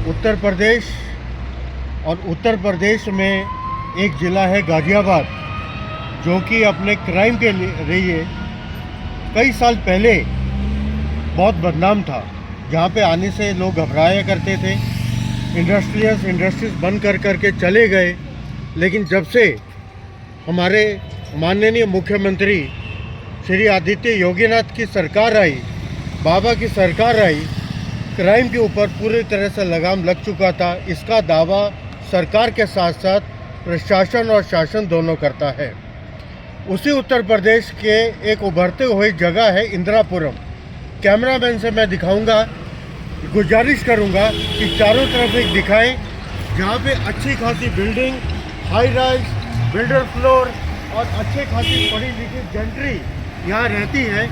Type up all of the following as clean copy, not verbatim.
उत्तर प्रदेश और उत्तर प्रदेश में एक ज़िला है गाज़ियाबाद, जो कि अपने क्राइम के लिए कई साल पहले बहुत बदनाम था। जहाँ पे आने से लोग घबराया करते थे, इंडस्ट्रीज़ बंद कर के चले गए। लेकिन जब से हमारे माननीय मुख्यमंत्री श्री आदित्य योगीनाथ की सरकार आई, बाबा की सरकार आई, क्राइम के ऊपर पूरी तरह से लगाम लग चुका था। इसका दावा सरकार के साथ साथ प्रशासन और शासन दोनों करता है। उसी उत्तर प्रदेश के एक उभरते हुए जगह है इंदिरापुरम। कैमरामैन से मैं दिखाऊंगा, गुजारिश करूंगा कि चारों तरफ एक दिखाएं, जहां पे अच्छी खासी building, high rise, builder floor और अच्छे खासी पढ़ी लिखी जेंट्री यहाँ रहती है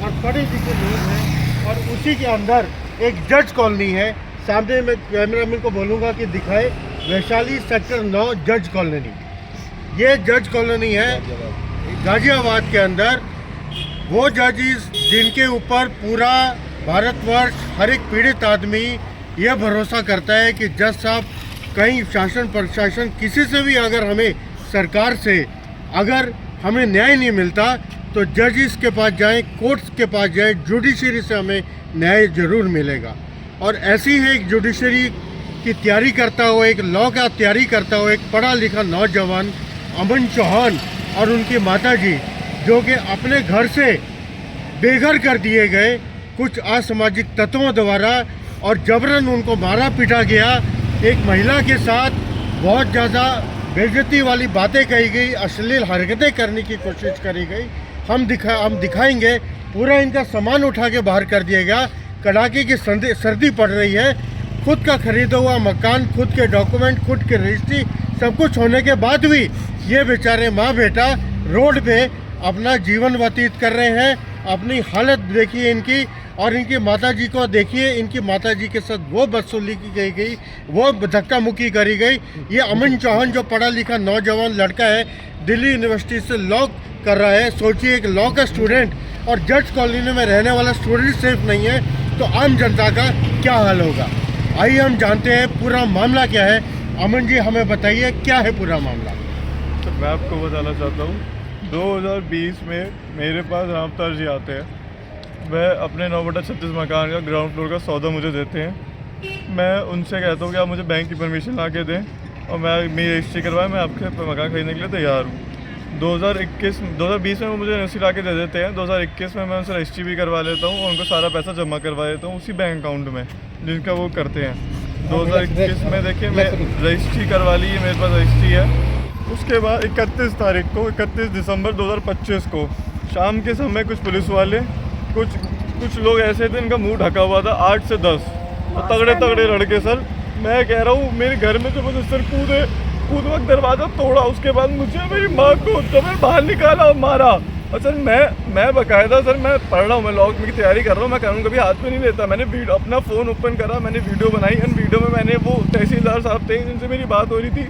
और पढ़े लिखे लोग हैं। और उसी के अंदर एक जज कॉलोनी है। सामने मैं कैमरामैन को बोलूँगा कि दिखाए, वैशाली सेक्टर 9 जज कॉलोनी। ये जज कॉलोनी है गाज़ियाबाद के अंदर। वो जजेस जिनके ऊपर पूरा भारतवर्ष, हर एक पीड़ित आदमी ये भरोसा करता है कि जज साहब कहीं शासन प्रशासन किसी से भी अगर हमें सरकार से अगर हमें न्याय नहीं मिलता तो जजेस के पास जाएं, कोर्ट्स के पास जाएं, जुडिशरी से हमें न्याय ज़रूर मिलेगा। और ऐसी है एक जुडिशरी की तैयारी करता हुआ, एक लॉ का तैयारी करता हुआ एक पढ़ा लिखा नौजवान अमन चौहान और उनकी माताजी, जो कि अपने घर से बेघर कर दिए गए कुछ असामाजिक तत्वों द्वारा और जबरन उनको मारा पीटा गया। एक महिला के साथ बहुत ज़्यादा बेइज्जती वाली बातें कही गई, अश्लील हरकतें करने की कोशिश करी गई। हम दिखाएंगे, पूरा इनका सामान उठा के बाहर कर दिया गया। कड़ाके की सर्दी पड़ रही है। खुद का खरीदा हुआ मकान, खुद के डॉक्यूमेंट, खुद के रजिस्ट्री सब कुछ होने के बाद भी ये बेचारे माँ बेटा रोड पे अपना जीवन व्यतीत कर रहे हैं। अपनी हालत देखिए इनकी, और इनकी माताजी को देखिए। इनकी माताजी के साथ वो बदसलूकी की गई, वो धक्का मुक्की करी गई। ये अमन चौहान जो पढ़ा लिखा नौजवान लड़का है, दिल्ली यूनिवर्सिटी से लॉ कर रहा है। सोचिए, एक लॉ का स्टूडेंट और जज कॉलोनी में रहने वाला स्टूडेंट सेफ नहीं है तो आम जनता का क्या हाल होगा। आइए हम जानते हैं पूरा मामला क्या है। अमन जी, हमें बताइए क्या है पूरा मामला। तो मैं आपको बताना चाहता हूँ, 2020 में मेरे पास रामतार जी आते हैं। वह अपने 9/36 मकान का ग्राउंड फ्लोर का सौदा मुझे देते हैं। मैं उनसे कहता हूँ कि आप मुझे बैंक की परमिशन ला के दें और मैं मेरी रजिस्ट्री करवाएं, मैं आपके मकान खरीदने के लिए तैयार हूँ। 2020 में वो मुझे रजिस्ट्री ला के दे देते हैं। 2021 में मैं उनसे रजिस्ट्री भी करवा लेता हूँ और उनको सारा पैसा जमा करवा देता हूँ उसी बैंक अकाउंट में जिनका वो करते हैं। 2021 में देखिए मैं रजिस्ट्री करवा ली है, मेरे पास रजिस्ट्री है। उसके बाद 31 दिसंबर 2025 को शाम के समय कुछ पुलिस वाले, कुछ लोग ऐसे थे, इनका मुंह ढका हुआ था, 8 से 10 और तगड़े लड़के। सर मैं कह रहा हूँ, मेरे घर में जो मुझे सर कूद वक्त दरवाज़ा तोड़ा, उसके बाद मुझे मेरी माँ को जब बाहर निकाला और मारा। और सर मैं बाकायदा, सर मैं पढ़ रहा हूँ, मैं लॉ की तैयारी कर रहा हूँ, मैं कानून कभी हाथ में नहीं लेता। मैंने अपना फ़ोन ओपन करा, मैंने वीडियो बनाई। एंड वीडियो में मैंने वो तहसीलदार साहब थे जिनसे मेरी बात हो रही थी,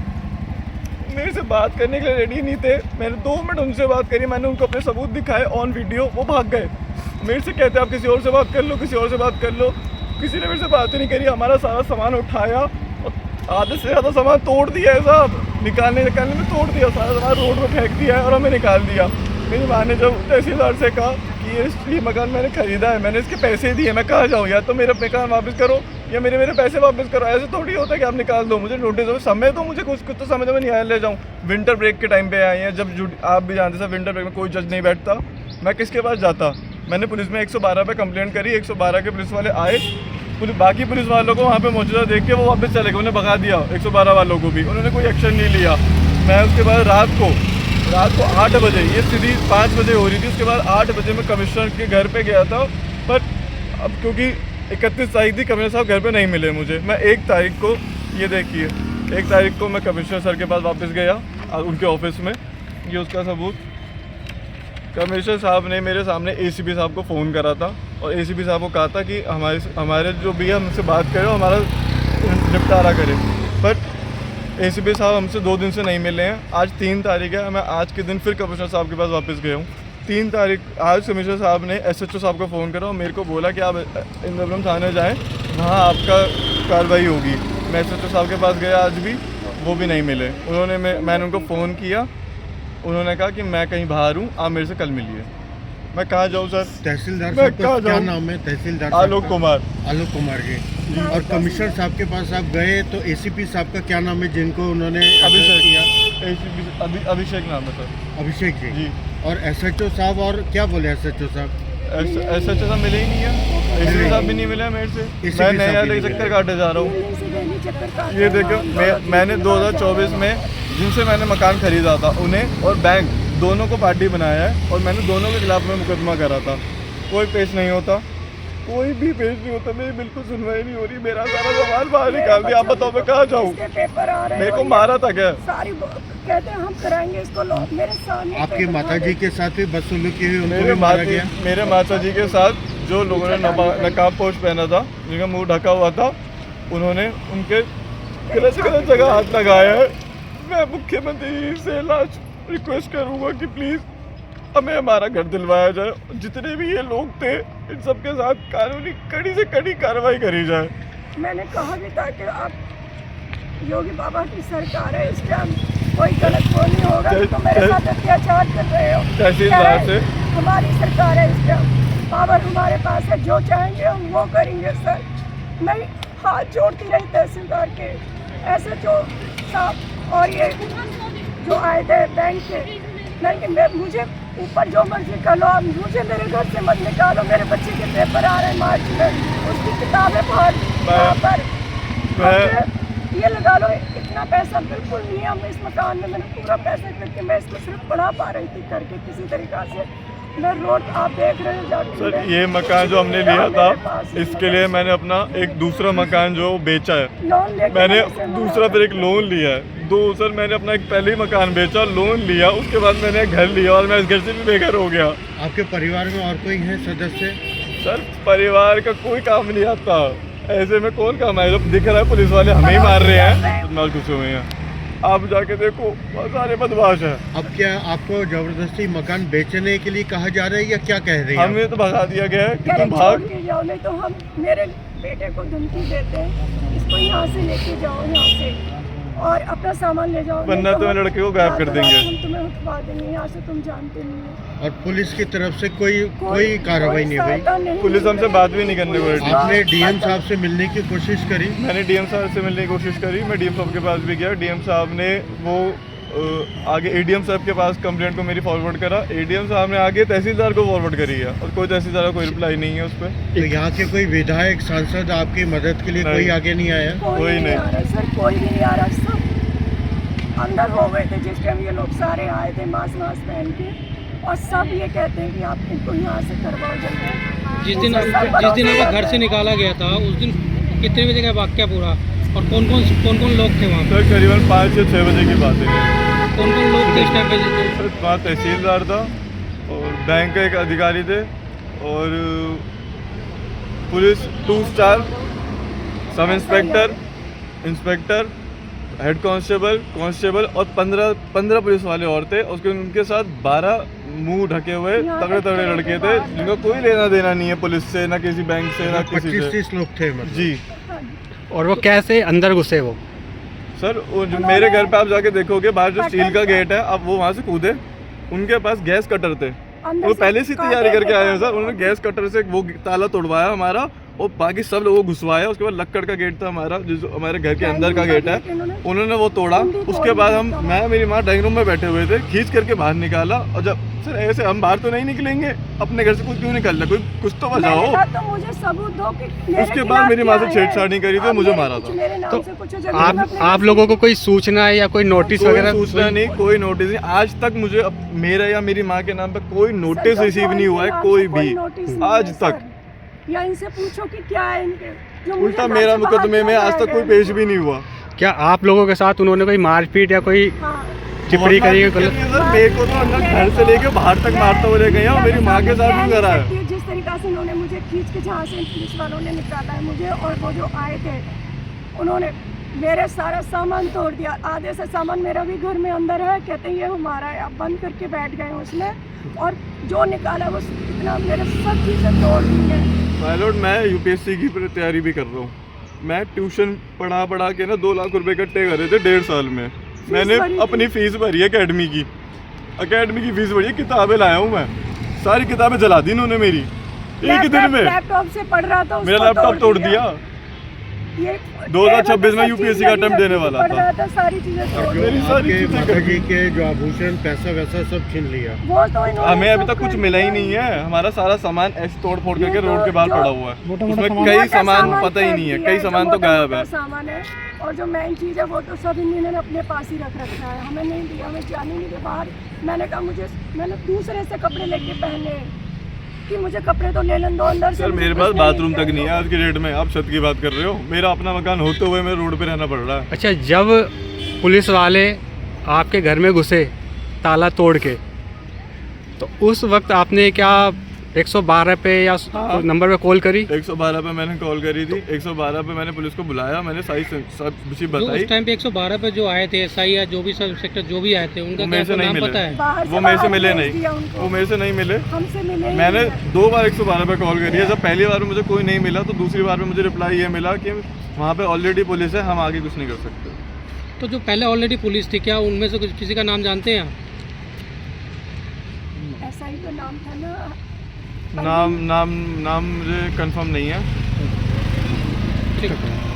मेरे से बात करने के लिए रेडी नहीं थे। मैंने 2 मिनट उनसे बात करी, मैंने उनको अपने सबूत दिखाए ऑन वीडियो, वो भाग गए। मेरे से कहते आप किसी और से बात कर लो, किसी और से बात कर लो। किसी ने मेरे से बात ही नहीं करी। हमारा सारा सामान उठाया और आधे से ज़्यादा सामान तोड़ दिया है साहब, निकालने में तोड़ दिया, सारा सामान रोड पर फेंक दिया है और हमें निकाल दिया। मेरी माँ ने जब तहसीलदार से कहा कि ये मकान मैंने ख़रीदा है, मैंने इसके पैसे दिए, मैं कहाँ जाऊँ, या तो मेरे अपने काम वापस करो या मेरे पैसे वापस करो। ऐसे थोड़ी होता है कि आप निकाल दो, मुझे नोटिस हो, समय तो मुझे कुछ तो समय तो मैं न्यायालय जाऊँ। विंटर ब्रेक के टाइम पे आए हैं, जब आप भी जानते हैं विंटर ब्रेक में कोई जज नहीं बैठता, मैं किसके पास जाता। मैंने पुलिस में 112 पे कंप्लेंट करी, 112 के पुलिस वाले आए, बाकी पुलिस वालों को वहाँ पे मौजूदा देख के वो वापस चले गए, उन्हें भगा दिया 112 वालों को भी, उन्होंने कोई एक्शन नहीं लिया। मैं उसके बाद रात को 8 बजे, ये स्थिति 5 बजे हो रही थी, उसके बाद 8 बजे मैं कमिश्नर के घर पे गया था। पर अब क्योंकि 31 तारीख थी, कमिश्नर साहब घर पे नहीं मिले मुझे। मैं 1 तारीख को, ये देखिए 1 तारीख को मैं कमिश्नर सर के पास वापस गया उनके ऑफिस में, ये उसका सबूत। कमिश्नर साहब ने मेरे सामने ACP साहब को फ़ोन करा था और ACP साहब को कहा था कि हमारे जो भी है हमसे बात करें, हमारा निपटारा करें। पर ACP साहब हमसे 2 दिन से नहीं मिले हैं। आज 3 तारीख है, मैं आज के दिन फिर कमिश्नर साहब के पास वापस गया हूँ। 3 तारीख आज कमिश्नर साहब ने SHO साहब को फ़ोन करा और मेरे को बोला कि आप इंद्रपुरम थाने जाएँ, वहाँ आपका कार्रवाई होगी। मैं SHO साहब के पास गया आज भी, वो भी नहीं मिले। मैंने उनको फ़ोन किया, उन्होंने कहा कि मैं कहीं बाहर हूँ, आप मेरे से कल मिलिए। मैं कहाँ जाऊँ सर? तहसीलदार मैं साहब का कहाँ क्या जाऊँ? नाम है? तहसीलदार साहब आलोक का? कुमार। आलोक कुमार जी। और कमिश्नर साहब के पास आप गए तो ACP साहब का क्या नाम है जिनको उन्होंने अभिषेक किया? अभिषेक नाम है सर। अभिषेक जी। जी। और SHO साहब, और क्या बोले SHO साहब? SHO साहब मिले ही नहीं है, ACP साहब भी नहीं मिले मेरे से। मैं नया लेके चक्कर काटे जा रहा हूँ। ये देखो, मैंने 2024 में जिनसे मैंने मकान खरीदा था उन्हें और बैंक दोनों को पार्टी बनाया है, और मैंने दोनों के खिलाफ में मुकदमा करा था। कोई पेश नहीं होता, कोई भी पेश नहीं होता, मेरी बिल्कुल सुनवाई नहीं हो रही। मेरा सारा सामान बाहर निकाल दिया। आप बताओ मैं कहाँ जाऊँ? मेरे को मारा था क्या? सारी कहते हैं हम कराएंगे इसको, लोग मेरे सामने। आपकी माता जी के साथ भी बदसलूकी हुई, उनको भी मारा गया? मेरे माता जी के साथ जो लोगों ने नकाब पोश पहना था, जिनका मुंह ढका हुआ था, उन्होंने उनके गलत से गलत जगह हाथ लगाया है। मैं मुख्यमंत्री से लास्ट रिक्वेस्ट करूंगा कि प्लीज़ हमें हमारा घर दिलवाया जाए। जितने भी ये लोग थे, इन सब के साथ कानूनी कड़ी से कड़ी कार्रवाई करी जाए। मैंने कहा भी था कि आप योगी बाबा की सरकार है, इस टाइम कोई गलत वो नहीं होगा, तो मेरे साथ अत्याचार कर रहे हो। तहसीलदार से हमारी सरकार है, इस टाइम पावर हमारे पास है, जो चाहेंगे हम वो करेंगे सर। मैं हाथ जोड़ती रही तहसीलदार के, SHO साहब और ये जो आए थे बैंक के, नहीं मुझे ऊपर जो मर्जी कर लो, आप मुझे मेरे घर से मत निकालो। मेरे बच्चे के पेपर आ रहे हैं मार्च में, उसकी किताबें वहाँ पर ये लगा लो। इतना पैसा बिल्कुल नहीं है हम इस मकान में। मैंने पूरा पैसा करके मैं इसको सिर्फ पढ़ा पा रही थी करके किसी तरीका से। मैं रोड आप देख रहे हो जाके। सर, ये मकान जो हमने लिया था, इसके लिए मैंने अपना एक दूसरा मकान जो बेचा है। मैंने दूसरा फिर एक लोन लिया है। सर, मैंने अपना एक पहले ही मकान बेचा, लोन लिया, उसके बाद मैंने एक घर लिया, और मैं इस घर से भी बेघर हो गया। आपके परिवार में और कोई है सदस्य? सर, परिवार का कोई काम नहीं आता, ऐसे में कौन काम है? जब दिख रहा है पुलिस वाले हमें ही मार रहे हैं, मार घुसे हुए हैं। आप जाके देखो, बहुत सारे बदमाश हैं। अब क्या आपको जबरदस्ती मकान बेचने के लिए कहा जा रहा है या क्या कह रही है? हमें तो भगा दिया गया है कि तुम छोड़ भाग के जाओ, नहीं तो हम मेरे बेटे को धमकी देते हैं, इसको यहाँ से लेके जाओ, यहाँ से और अपना सामान ले जाओ, वरना तुम्हें लड़के को गायब कर देंगे। हम तुम्हें उठवा देंगे यहाँ से, तुम जानते नहीं हो। और पुलिस की तरफ से कोई कार्रवाई नहीं हुई? पुलिस हमसे बात भी नहीं करने को रेडी। आपने DM साहब से मिलने की कोशिश करी? मैंने DM साहब से मिलने की कोशिश करी, मैं DM साहब के पास भी गया। DM साहब ने वो आगे ADM साहब के पास कंप्लेंट को मेरी फॉरवर्ड करा। ADM साहब ने आगे तहसीलदार को फॉरवर्ड करी है, और कोई तहसीलदार का कोई रिप्लाई नहीं है उस पर। तो यहाँ के कोई विधायक, सांसद आपकी मदद के लिए कोई आगे नहीं आया? कोई नहीं आ रहा सर, कोई भी नहीं आ रहा। सब अंदर हो गए थे जिस टाइम ये लोग सारे आए थे मास्क पहन के, और सब ये कहते हैं कि आप इनको यहाँ से करवाओ जल्दी। जिस दिन आपको घर से निकाला गया था, उस दिन कितने बजे का वाक्या पूरा, और कौन कौन लोग थे वहाँ पर? सर, करीबन 5 या 6 बजे की बात है। कौन लोग थे इस टाइम पे? सर, वहाँ तहसीलदार था, और बैंक के एक अधिकारी थे, और police 2 star, sub inspector, head constable और 15 पुलिस वाले और थे। उसके उनके साथ 12 मुंह ढके हुए तगड़े लड़के थे, जिनका कोई लेना देना नहीं है पुलिस से, ना किसी बैंक से, ना किसी से। 25-30 लोग थे मतलब? जी। और वो कैसे अंदर घुसे वो? सर, वो जो मेरे घर पे आप जाके देखोगे, बाहर जो स्टील का गेट है, आप वो वहाँ से कूदे। उनके पास गैस कटर थे, वो पहले से तैयारी करके आए हैं सर। उन्होंने गैस कटर से वो ताला तोड़वाया हमारा, और बाकी सब लोगों को घुसवाया। उसके बाद लक्कड़ का गेट था हमारा, जो हमारे घर के अंदर का गेट है, उन्होंने वो तोड़ा। उसके बाद मैं मेरी माँ ड्राइंग रूम में बैठे हुए थे, खींच करके बाहर निकाला। और जब सर ऐसे हम बाहर तो नहीं निकलेंगे, अपने घर से कुछ क्यों निकल रहा, कुछ तो बचाओ। तो मुझे सबूत दो कि उसके बाद मेरी माँ से छेड़छाड़ करी थी, मुझे मारा था। तो आप लोगों को कोई सूचना है या कोई नोटिस वगैरह? सूचना नहीं, कोई नोटिस नहीं। आज तक मुझे मेरा या मेरी माँ के नाम पे कोई नोटिस रिसीव नहीं हुआ है, कोई भी आज तक। या इनसे पूछो कि क्या है इनके। उल्टा मेरा मुकदमे में आज तक कोई पेश भी नहीं हुआ। क्या आप लोगों के साथ उन्होंने कोई मारपीट या कोई टिप्पणी करी है? मेरे को तो अंदर घर से लेके बाहर तक मारते हुए ले गए, और मेरी माँ के साथ भी करा है। जिस तरीका से उन्होंने मुझे खींच के जहाँ से पुलिस वालों ने निकाला है मुझे, और वो जो आए थे उन्होंने मेरे सारा सामान तोड़ दिया। आधे से सामान मेरा भी घर में अंदर है, कहते हैं ये हमारा है। आप बंद करके बैठ गए उसमें, और जो निकाला वो इतना मेरे सब चीज़ें तोड़ दी है। माय लॉर्ड, मैं यूपीएससी की तैयारी भी कर रहा हूँ। मैं ट्यूशन पढ़ा के ना 2 लाख रुपए इकट्ठे करे थे 1.5 साल में। मैंने भरी थी? अपनी फीस भरी है अकेडमी की फीस भरी है, किताबें लाया हूँ मैं, सारी किताबें जला दी इन्होंने मेरी एक ही दिन में। लैपटॉप से पढ़ रहा था, मेरा उसको लैपटॉप तोड़ दिया। ये 2026 में सब यूपीएससी चीज़ का लगी अटेम्प्ट देने रहती थी, वाला पढ़ था। रहा था, सारी चीजें तोड़ दी। मेरी सारी आपके चीजें माता कर जी दी। के जो आभूषण पैसा वैसा सब छीन लिया। वो तो इन्होंने हमें अभी सब तक कुछ कर मिला ही दिया। नहीं है। हमारा सारा सामान ऐसे तोड़ फोड़ करके ये रोड तो के बाहर जो पड़ा हुआ है। मोटा-मोटा उसमें सामान- कई मोटा सामान पता ही फेंक नहीं है, दिया कई जो सामान तो मोटा- गायब मोटा है। सामान है, और जो मेन चीज़ है वो तो सब इन्होंने अपने पास ही रख रखा है, हमें नहीं दिया, हमें जाने नहीं दिया बाहर। मैंने कहा मैंने दूसरे से कपड़े लेके पहने कि मुझे कपड़े तो ले लें दो अंदर से। सर मुझे मेरे कुछ पास बाथरूम दिया तक नहीं है आज की डेट में, आप छत की बात कर रहे हो। मेरा अपना मकान होते हुए मेरे रोड पे रहना पड़ रहा है। अच्छा, जब पुलिस वाले आपके घर में घुसे ताला तोड़ के, तो उस वक्त आपने क्या 112 पे या हाँ। नंबर पे कॉल करी? 112 पे मैंने कॉल करी थी, 112 पे मैंने पुलिस को बुलाया, मैंने सारी सब चीज़ जो बताई। उस टाइम पे 112 पे जो आए थे एसआई या जो भी सब इंस्पेक्टर जो भी आए थे, उनका वो क्या मेरे से आपको नहीं नाम मिले। पता है? बाहर वो मेरे से बाहर मिले भेज दिया नहीं, उनको। वो मेरे से नहीं मिले। हमसे मिले ही मैंने नहीं। 2 बार 112 पे कॉल करी है। जब पहली बार में मुझे कोई नहीं मिला तो दूसरी बार में मुझे रिप्लाई ये मिला कि वहाँ पे ऑलरेडी पुलिस है, हम आगे कुछ नहीं कर सकते। तो जो पहले ऑलरेडी पुलिस थी, क्या उनमें से किसी का नाम जानते हैं आप? ऐसा ही तो नाम था ना। नाम मुझे कंफर्म नहीं है। ठीक है।